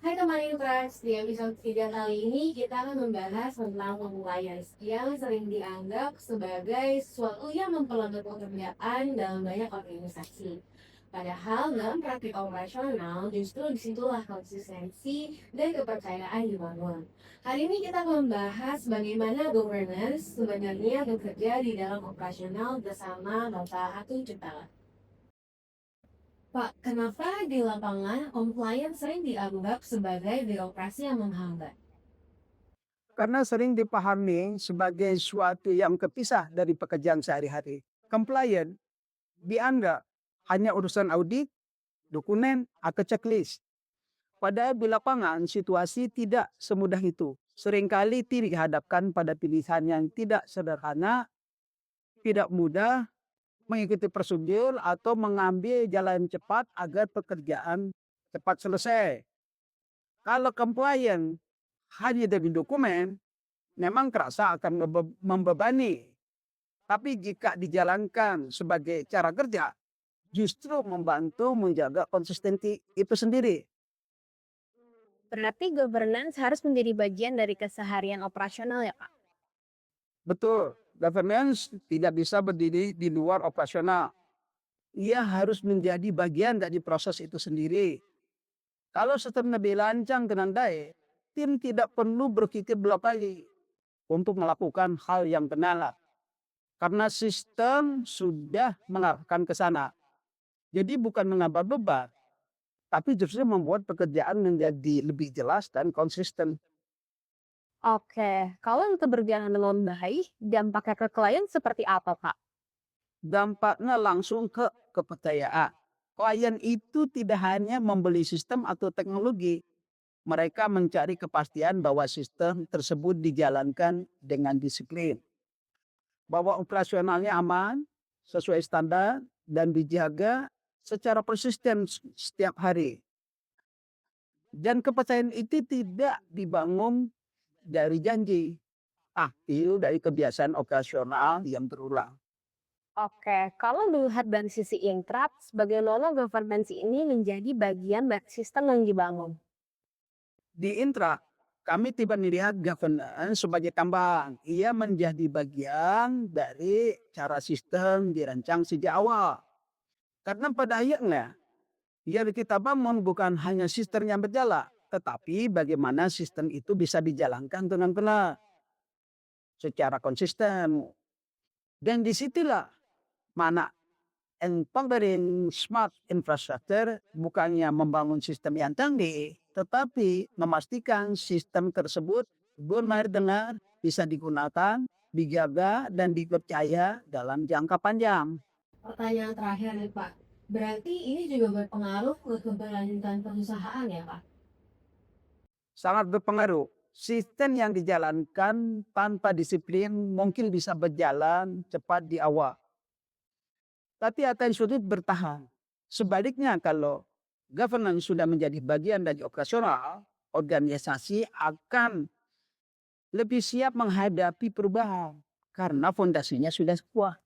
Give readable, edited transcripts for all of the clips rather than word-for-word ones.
Hai teman Intras, di episode 3 kali ini kita akan membahas tentang compliance yang sering dianggap sebagai sesuatu yang memperlambat pekerjaan dalam banyak organisasi. Padahal dalam praktik operasional justru disitulah konsistensi dan kepercayaan dibangun. Hari ini kita akan membahas bagaimana governance sebenarnya bekerja di dalam operasional bersama Bapak Atung Cipta. Pak, kenapa di lapangan compliance sering dianggap sebagai birokrasi yang menghambat? Karena sering dipahami sebagai suatu yang terpisah dari pekerjaan sehari-hari. Compliant dianggap hanya urusan audit, dokumen, atau checklist. Padahal di lapangan situasi tidak semudah itu. Seringkali dihadapkan pada pilihan yang tidak sederhana, tidak mudah, mengikuti prosedur atau mengambil jalan cepat agar pekerjaan cepat selesai. Kalau compliant hanya dari dokumen, memang terasa akan membebani. Tapi jika dijalankan sebagai cara kerja, justru membantu menjaga konsistensi itu sendiri. Berarti governance harus menjadi bagian dari keseharian operasional ya, Kak? Betul, governance tidak bisa berdiri di luar operasional. Ia harus menjadi bagian dari proses itu sendiri. Kalau sistem lebih lancang dengan baik, tim tidak perlu berpikir dua kali untuk melakukan hal yang benar. Karena sistem sudah mengarahkan ke sana. Jadi bukan menambah beban, tapi justru membuat pekerjaan menjadi lebih jelas dan konsisten. Oke, kalau itu berjalan dengan baik, dampaknya ke klien seperti apa, Kak? Dampaknya langsung ke kepercayaan. Klien itu tidak hanya membeli sistem atau teknologi, mereka mencari kepastian bahwa sistem tersebut dijalankan dengan disiplin, bahwa operasionalnya aman, sesuai standar, dan dijaga secara persisten setiap hari. Dan kepercayaan itu tidak dibangun dari janji, tapi dari kebiasaan operasional yang berulang. Oke, kalau dilihat dari sisi intraps, bagaimana governance ini menjadi bagian dari sistem yang dibangun? Di Intra, kami tidak melihat governance sebagai tambahan. Ia menjadi bagian dari cara sistem dirancang sejak awal. Karena pada akhirnya, yang kita bangun bukan hanya sistem yang berjalan, tetapi bagaimana sistem itu bisa dijalankan dengan benar, secara konsisten. Dan disitulah mana empowering smart infrastructure bukannya membangun sistem yang canggih, tetapi memastikan sistem tersebut benar-benar bisa digunakan, dijaga, dan dipercaya dalam jangka panjang. Pertanyaan terakhir nih Pak, berarti ini juga berpengaruh ke keberlanjutan perusahaan ya Pak? Sangat berpengaruh. Sistem yang dijalankan tanpa disiplin mungkin bisa berjalan cepat di awal, tapi akan sulit bertahan. Sebaliknya kalau governance sudah menjadi bagian dari operasional, organisasi akan lebih siap menghadapi perubahan karena fondasinya sudah kuat.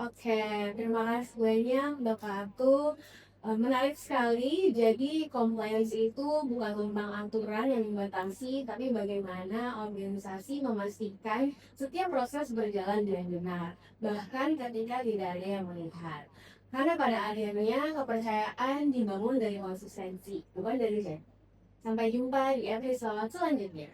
Oke, terima kasih banyak Bapak Atu. Menarik sekali, jadi compliance itu bukan tentang aturan yang membatasi, tapi bagaimana organisasi memastikan setiap proses berjalan dengan benar, bahkan ketika tidak ada yang melihat. Karena pada akhirnya kepercayaan dibangun dari konsistensi, bukan dari saya. Sampai jumpa di episode selanjutnya.